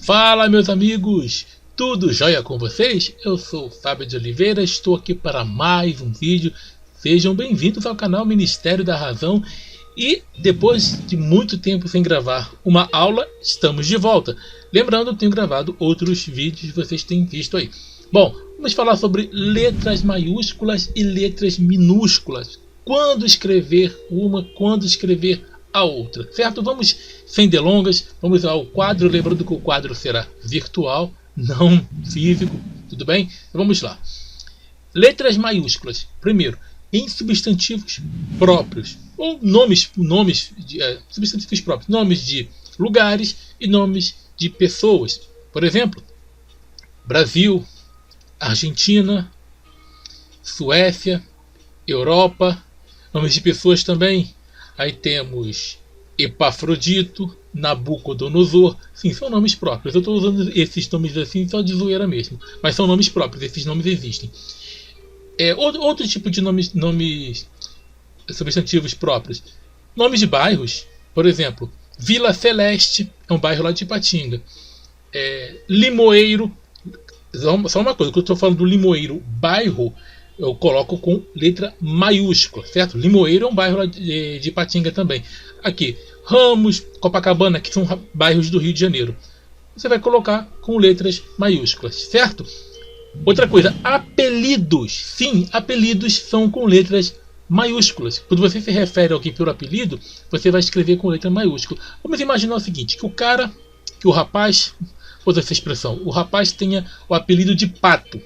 Fala, meus amigos, tudo jóia com vocês? Eu sou o Fábio de Oliveira, estou aqui para mais um vídeo. Sejam bem-vindos ao canal Ministério da Razão. E depois de muito tempo sem gravar uma aula, estamos de volta. Lembrando, eu tenho gravado outros vídeos, vocês têm visto aí. Bom, vamos falar sobre letras maiúsculas e letras minúsculas. Quando escrever uma, quando escrever a outra, certo? Vamos, sem delongas, vamos ao quadro, lembrando que o quadro será virtual, não físico, tudo bem? Então vamos lá. Letras maiúsculas. Primeiro, em substantivos próprios, ou substantivos próprios, nomes de lugares e nomes de pessoas. Por exemplo, Brasil, Argentina, Suécia, Europa. Nomes de pessoas também. Aí temos Epafrodito, Nabucodonosor. Sim, são nomes próprios. Eu estou usando esses nomes assim só de zoeira mesmo. Mas são nomes próprios, esses nomes existem. Outro tipo de nomes substantivos próprios. Nomes de bairros, por exemplo, Vila Celeste, é um bairro lá de Ipatinga. Limoeiro, só uma coisa, quando eu estou falando do Limoeiro, bairro, eu coloco com letra maiúscula, certo? Limoeiro é um bairro lá de Ipatinga também. Aqui, Ramos, Copacabana, que são bairros do Rio de Janeiro. Você vai colocar com letras maiúsculas, certo? Outra coisa, apelidos. Sim, apelidos são com letras maiúsculas. Quando você se refere a alguém pelo apelido, você vai escrever com letra maiúscula. Vamos imaginar o seguinte, que o rapaz, usa essa expressão, o rapaz tenha o apelido de Pato.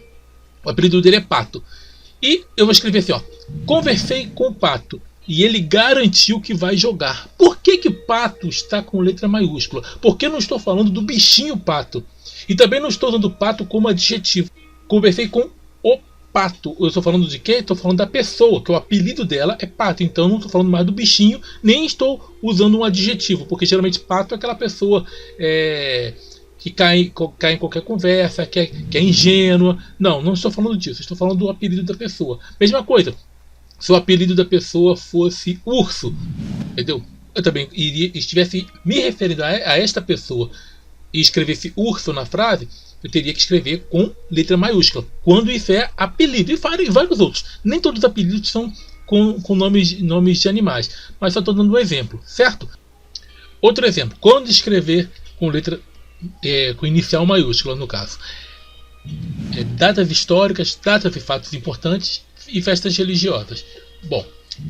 O apelido dele é Pato. E eu vou escrever assim, ó. Conversei com o Pato e ele garantiu que vai jogar. Por que Pato está com letra maiúscula? Porque eu não estou falando do bichinho Pato. E também não estou usando Pato como adjetivo. Conversei com o Pato. Eu estou falando de quê? Estou falando da pessoa, que o apelido dela é Pato. Então eu não estou falando mais do bichinho, nem estou usando um adjetivo. Porque geralmente Pato é aquela pessoa que cai em qualquer conversa, que é ingênua. Não estou falando disso, estou falando do apelido da pessoa. Mesma coisa, se o apelido da pessoa fosse Urso, entendeu? Eu também estivesse me referindo a esta pessoa e escrevesse Urso na frase, eu teria que escrever com letra maiúscula, quando isso é apelido, e vários outros. Nem todos os apelidos são com nomes de animais, mas só estou dando um exemplo, certo? Outro exemplo, quando escrever com letra com inicial maiúscula, no caso, datas históricas, datas e fatos importantes e festas religiosas. Bom,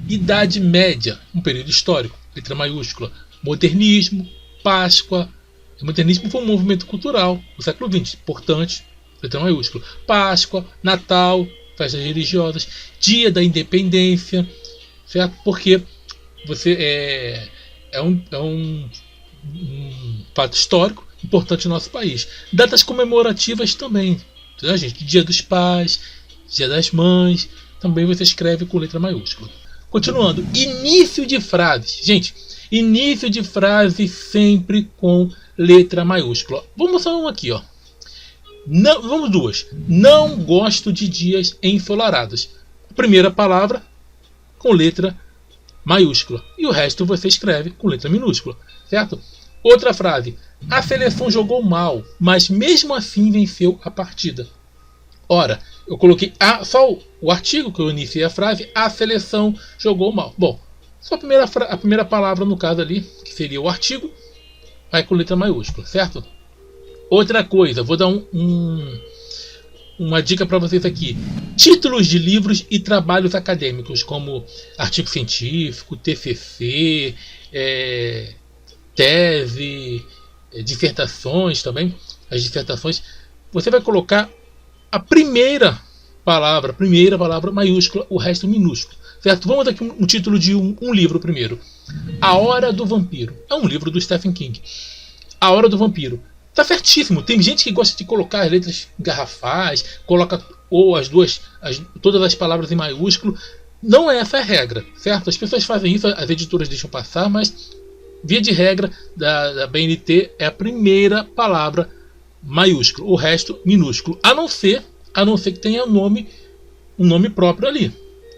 Idade Média, um período histórico, letra maiúscula. Modernismo, Páscoa. O modernismo foi um movimento cultural do século XX, importante, letra maiúscula. Páscoa, Natal, festas religiosas, Dia da Independência, certo? Porque você é um fato histórico importante no nosso país. Datas comemorativas também, né, gente? Dia dos Pais, Dia das Mães, também você escreve com letra maiúscula. Continuando, início de frases. Gente, início de frase sempre com letra maiúscula. Vamos só um aqui, ó. Não, vamos duas. Não gosto de dias ensolarados. Primeira palavra com letra maiúscula. E o resto você escreve com letra minúscula, certo? Outra frase. A seleção jogou mal, mas mesmo assim venceu a partida. Ora, eu coloquei só o artigo que eu iniciei a frase. A seleção jogou mal. Bom, só a primeira palavra no caso ali, que seria o artigo, vai com letra maiúscula, certo? Outra coisa, vou dar uma dica para vocês aqui. Títulos de livros e trabalhos acadêmicos, como artigo científico, TCC, tese, dissertações também. As dissertações, você vai colocar a primeira palavra maiúscula, o resto minúsculo, certo? Vamos aqui um título de um livro primeiro. A Hora do Vampiro. É um livro do Stephen King. A Hora do Vampiro. Tá certíssimo. Tem gente que gosta de colocar as letras garrafais, coloca todas as palavras em maiúsculo. Não é essa a regra, certo? As pessoas fazem isso, as editoras deixam passar, mas via de regra da BNT é a primeira palavra maiúsculo, o resto minúsculo, a não ser que tenha um nome próprio ali,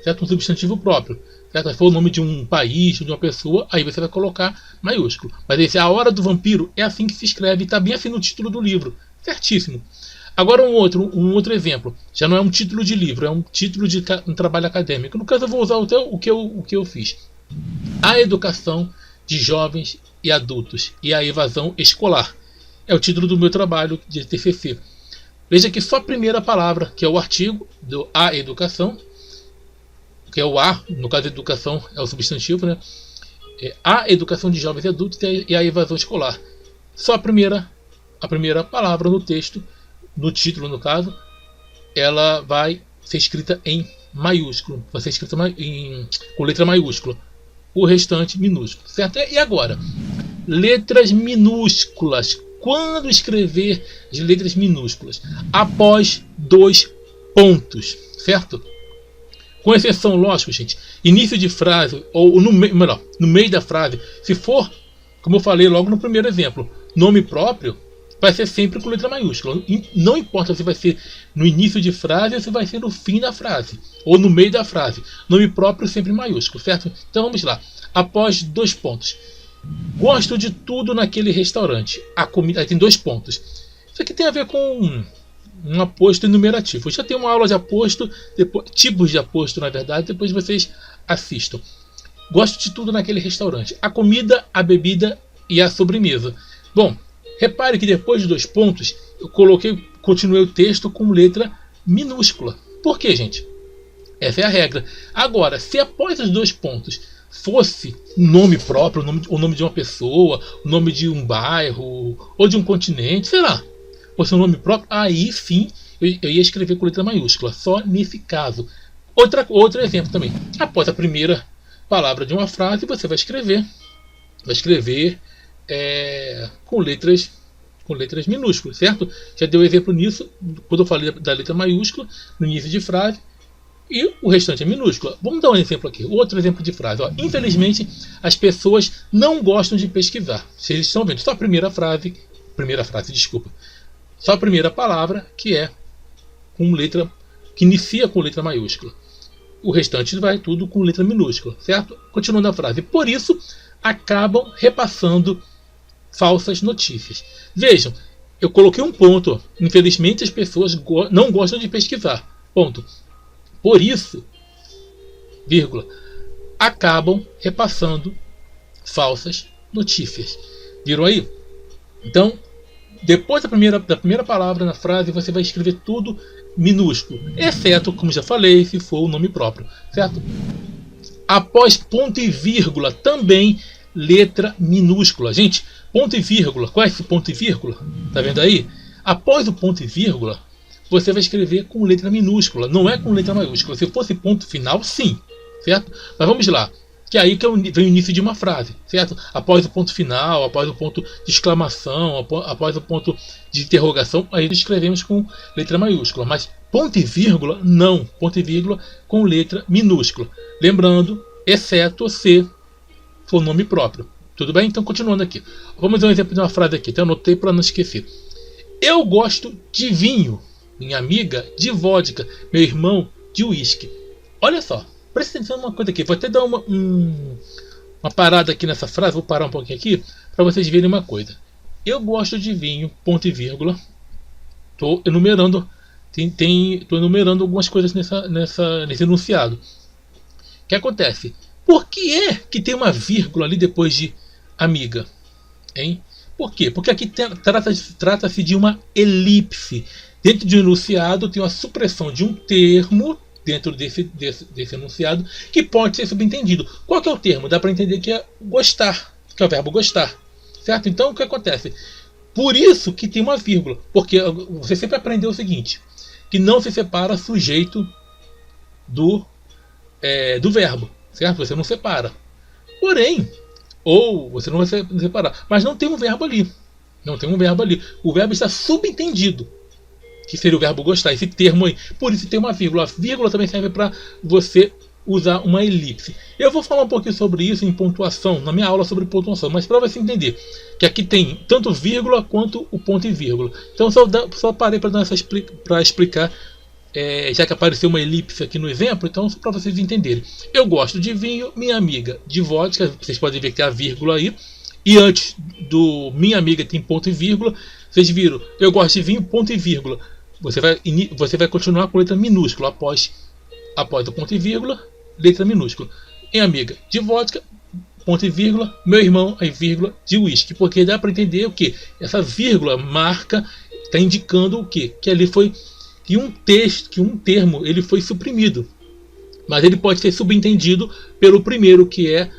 certo? Um substantivo próprio, certo? Se for o nome de um país, de uma pessoa, aí você vai colocar maiúsculo. Mas esse A Hora do Vampiro é assim que se escreve, está bem assim no título do livro, certíssimo. Agora um outro exemplo, já não é um título de livro, é um título de um trabalho acadêmico. No caso eu vou usar o que eu fiz. A educação de jovens e adultos e a evasão escolar. É o título do meu trabalho de TCC. Veja que só a primeira palavra, que é o artigo do A educação, que é o A, no caso educação é o substantivo, né? É a educação de jovens e adultos e a evasão escolar. Só a primeira palavra no texto, no título no caso, ela vai ser escrita em maiúsculo, vai ser escrita com letra maiúscula. O restante minúsculo, certo? E agora? Letras minúsculas. Quando escrever as letras minúsculas? Após 2 pontos, certo? Com exceção, lógico, gente, início de frase, ou no meio da frase, se for, como eu falei logo no primeiro exemplo, nome próprio, vai ser sempre com letra maiúscula. Não importa se vai ser no início de frase ou se vai ser no fim da frase, ou no meio da frase. Nome próprio sempre maiúsculo, certo? Então vamos lá. Após 2 pontos. Gosto de tudo naquele restaurante. A comida tem 2 pontos. Isso aqui tem a ver com um aposto enumerativo. Eu já tenho uma aula de aposto, tipos de aposto, na verdade, depois vocês assistam. Gosto de tudo naquele restaurante. A comida, a bebida e a sobremesa. Bom, repare que depois de 2 pontos, eu continuei o texto com letra minúscula. Por quê, gente? Essa é a regra. Agora, se após os 2 pontos fosse nome próprio, o nome de uma pessoa, o nome de um bairro, ou de um continente, sei lá, fosse um nome próprio, aí sim eu ia escrever com letra maiúscula, só nesse caso. Outro exemplo também. Após a primeira palavra de uma frase, você vai escrever com letras minúsculas, certo? Já deu exemplo nisso, quando eu falei da letra maiúscula, no início de frase, e o restante é minúscula. Vamos dar um exemplo aqui, outro exemplo de frase. Ó. Infelizmente, as pessoas não gostam de pesquisar. Vocês estão vendo, só a só a primeira palavra que inicia com letra maiúscula. O restante vai tudo com letra minúscula, certo? Continuando a frase. Por isso, acabam repassando falsas notícias. Vejam, eu coloquei um ponto. Infelizmente, as pessoas não gostam de pesquisar. Ponto. Por isso, vírgula, acabam repassando falsas notícias. Viram aí? Então, depois da primeira palavra na frase, você vai escrever tudo minúsculo, exceto, como já falei, se for o nome próprio, certo? Após ponto e vírgula, também letra minúscula. Gente, ponto e vírgula, qual é esse ponto e vírgula? Tá vendo aí? Após o ponto e vírgula, você vai escrever com letra minúscula, não é com letra maiúscula. Se fosse ponto final, sim, certo? Mas vamos lá, que aí que vem o início de uma frase, certo? Após o ponto final, após o ponto de exclamação, após o ponto de interrogação, aí escrevemos com letra maiúscula. Mas ponto e vírgula, não. Ponto e vírgula com letra minúscula. Lembrando, exceto se for nome próprio. Tudo bem? Então, continuando aqui. Vamos dar um exemplo de uma frase aqui, então anotei para não esquecer. Eu gosto de vinho. Minha amiga de vodka, meu irmão de uísque. Olha só, presta atenção numa coisa aqui. Vou até dar uma parada aqui nessa frase. Vou parar um pouquinho aqui para vocês verem uma coisa. Eu gosto de vinho, ponto e vírgula. Estou enumerando, tô enumerando algumas coisas nesse enunciado. O que acontece? Por que é que tem uma vírgula ali depois de amiga? Hein? Por quê? Porque aqui trata-se de uma elipse. Dentro de um enunciado tem uma supressão de um termo dentro desse enunciado que pode ser subentendido. Qual que é o termo? Dá para entender que é gostar, que é o verbo gostar. Certo? Então o que acontece? Por isso que tem uma vírgula. Porque você sempre aprendeu o seguinte, que não se separa sujeito do verbo. Certo? Você não separa. Porém, ou você não vai separar. Mas não tem um verbo ali. Não tem um verbo ali. O verbo está subentendido, que seria o verbo gostar, esse termo aí. Por isso tem uma vírgula. A vírgula também serve para você usar uma elipse. Eu vou falar um pouquinho sobre isso em pontuação, na minha aula sobre pontuação, mas para você entender que aqui tem tanto vírgula quanto o ponto e vírgula. Então só parei para explicar já que apareceu uma elipse aqui no exemplo, então só para vocês entenderem. Eu gosto de vinho, minha amiga de vodka, vocês podem ver que tem a vírgula aí, e antes do minha amiga tem ponto e vírgula. Vocês viram, eu gosto de vinho, ponto e vírgula. Você vai continuar com letra minúscula após o ponto e vírgula, letra minúscula. Minha amiga de vodka, ponto e vírgula, meu irmão, aí vírgula, de uísque. Porque dá para entender o que? Essa vírgula marca, está indicando o que? Que ali foi que um texto, que um termo, ele foi suprimido. Mas ele pode ser subentendido pelo primeiro, que é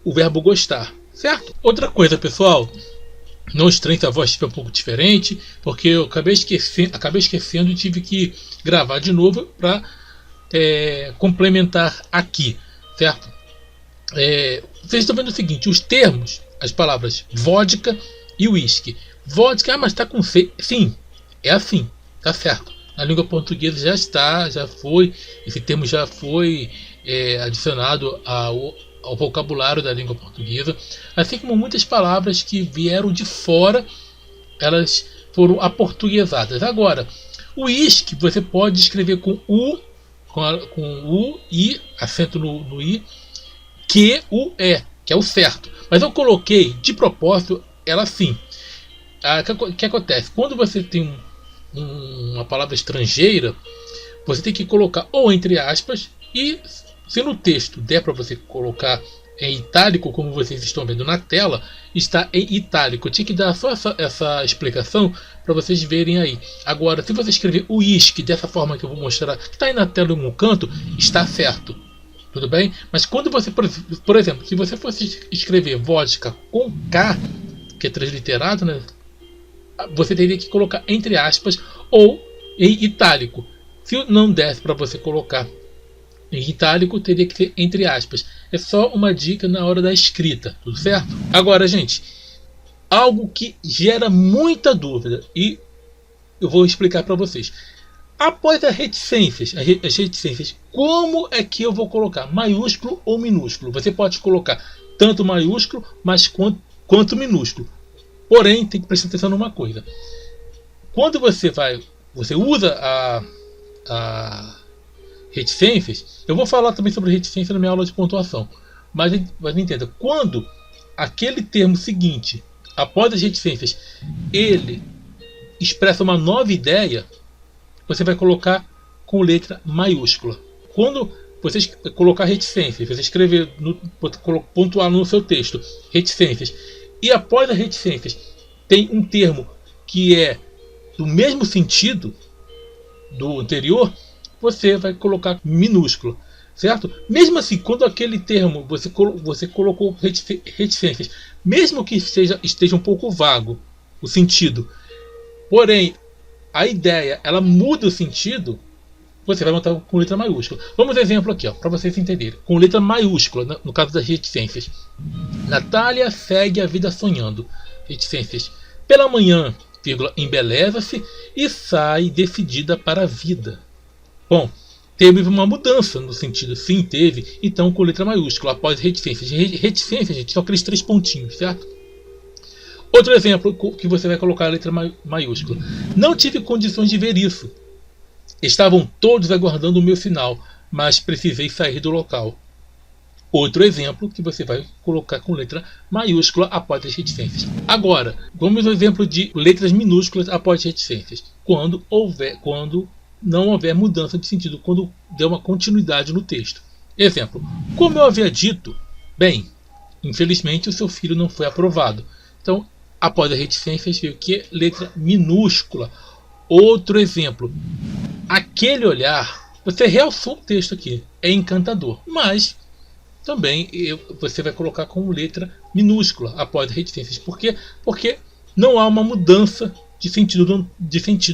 o verbo gostar. Certo? Outra coisa, pessoal, não estranhe se a voz estiver um pouco diferente, porque eu acabei esquecendo e tive que gravar de novo para complementar aqui, certo? Vocês estão vendo o seguinte, os termos, as palavras vodka e uísque. Vodka, mas está com C. Sim, é assim, tá certo. Na língua portuguesa esse termo já foi adicionado ao vocabulário da língua portuguesa, assim como muitas palavras que vieram de fora, elas foram aportuguesadas. Agora, o uísque você pode escrever com U, com U, I, acento no I, Q-U-E, que é o certo. Mas eu coloquei de propósito ela assim. O que acontece? Quando você tem uma palavra estrangeira, você tem que colocar ou entre aspas, e se no texto der para você colocar em itálico, como vocês estão vendo na tela, está em itálico. Eu tinha que dar só essa explicação para vocês verem aí. Agora, se você escrever uísque dessa forma que eu vou mostrar, que está aí na tela em um canto, está certo. Tudo bem? Mas quando você, por exemplo, se você fosse escrever vodka com K, que é transliterado, né, você teria que colocar entre aspas ou em itálico. Se não desse para você colocar em itálico, teria que ser entre aspas. É só uma dica na hora da escrita, tudo certo? Agora, gente, algo que gera muita dúvida e eu vou explicar para vocês. Após as reticências, como é que eu vou colocar maiúsculo ou minúsculo? Você pode colocar tanto maiúsculo, mas quanto minúsculo. Porém, tem que prestar atenção numa coisa. Quando você usa a reticências, eu vou falar também sobre reticência na minha aula de pontuação. Mas entenda, quando aquele termo seguinte, após as reticências, ele expressa uma nova ideia, você vai colocar com letra maiúscula. Quando você colocar reticências, você escrever, pontuar no seu texto, reticências, e após as reticências tem um termo que é do mesmo sentido do anterior, você vai colocar minúscula, certo? Mesmo assim, quando aquele termo você colocou reticências, mesmo que esteja um pouco vago o sentido, porém a ideia ela muda o sentido, você vai montar com letra maiúscula. Vamos exemplo aqui, para vocês entenderem. Com letra maiúscula, no caso das reticências. Natália segue a vida sonhando. Reticências. Pela manhã, embeleza-se e sai decidida para a vida. Bom, teve uma mudança no sentido. Sim, teve. Então, com letra maiúscula, após reticências. Reticências, gente, são aqueles 3 pontinhos, certo? Outro exemplo que você vai colocar a letra maiúscula. Não tive condições de ver isso. Estavam todos aguardando o meu sinal, mas precisei sair do local. Outro exemplo que você vai colocar com letra maiúscula após as reticências. Agora, vamos ao exemplo de letras minúsculas após as reticências. Quando não houver mudança de sentido, quando der uma continuidade no texto. Exemplo, como eu havia dito, bem, infelizmente o seu filho não foi aprovado. Então, após as reticências, veio que letra minúscula. Outro exemplo, aquele olhar, você realçou o texto aqui, é encantador, mas também você vai colocar com letra minúscula após as reticências. Por quê? Porque não há uma mudança de sentido,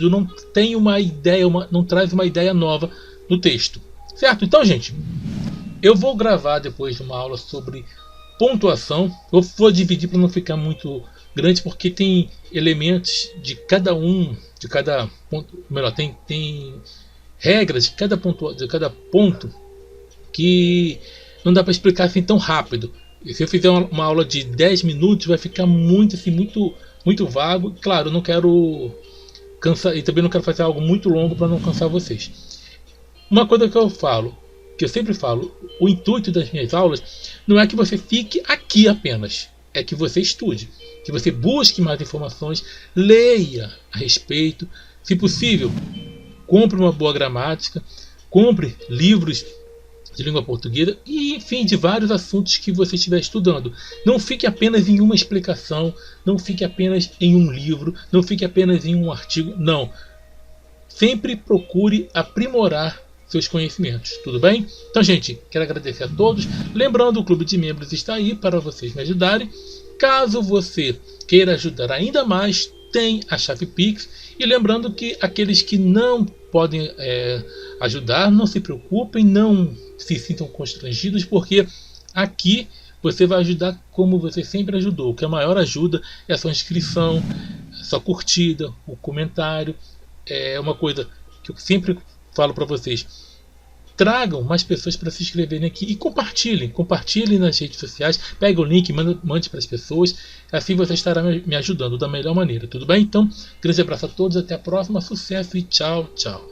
não tem uma ideia, não traz uma ideia nova no texto, certo? Então, gente, eu vou gravar depois uma aula sobre pontuação. Eu vou dividir para não ficar muito grande, porque tem elementos de cada ponto, melhor, tem regras de cada ponto que não dá para explicar assim tão rápido. E se eu fizer uma aula de 10 minutos, vai ficar muito vago. Claro, eu não quero e também não quero fazer algo muito longo para não cansar vocês. Uma coisa que eu sempre falo, o intuito das minhas aulas não é que você fique aqui apenas, é que você estude, que você busque mais informações, leia a respeito, se possível, compre uma boa gramática, compre livros de língua portuguesa e, enfim, de vários assuntos que você estiver estudando. Não fique apenas em uma explicação, não fique apenas em um livro, não fique apenas em um artigo, não. Sempre procure aprimorar seus conhecimentos, tudo bem? Então, gente, quero agradecer a todos. Lembrando, o clube de membros está aí para vocês me ajudarem. Caso você queira ajudar ainda mais, tem a chave Pix. E lembrando que aqueles que não podem ajudar, não se preocupem, não se sintam constrangidos, porque aqui você vai ajudar como você sempre ajudou. Que a maior ajuda é a sua inscrição, a sua curtida, o comentário. É uma coisa que eu sempre falo para vocês: tragam mais pessoas para se inscreverem aqui e compartilhem nas redes sociais, pegue o link, mande para as pessoas, assim você estará me ajudando da melhor maneira, tudo bem? Então, grande abraço a todos, até a próxima, sucesso e tchau, tchau.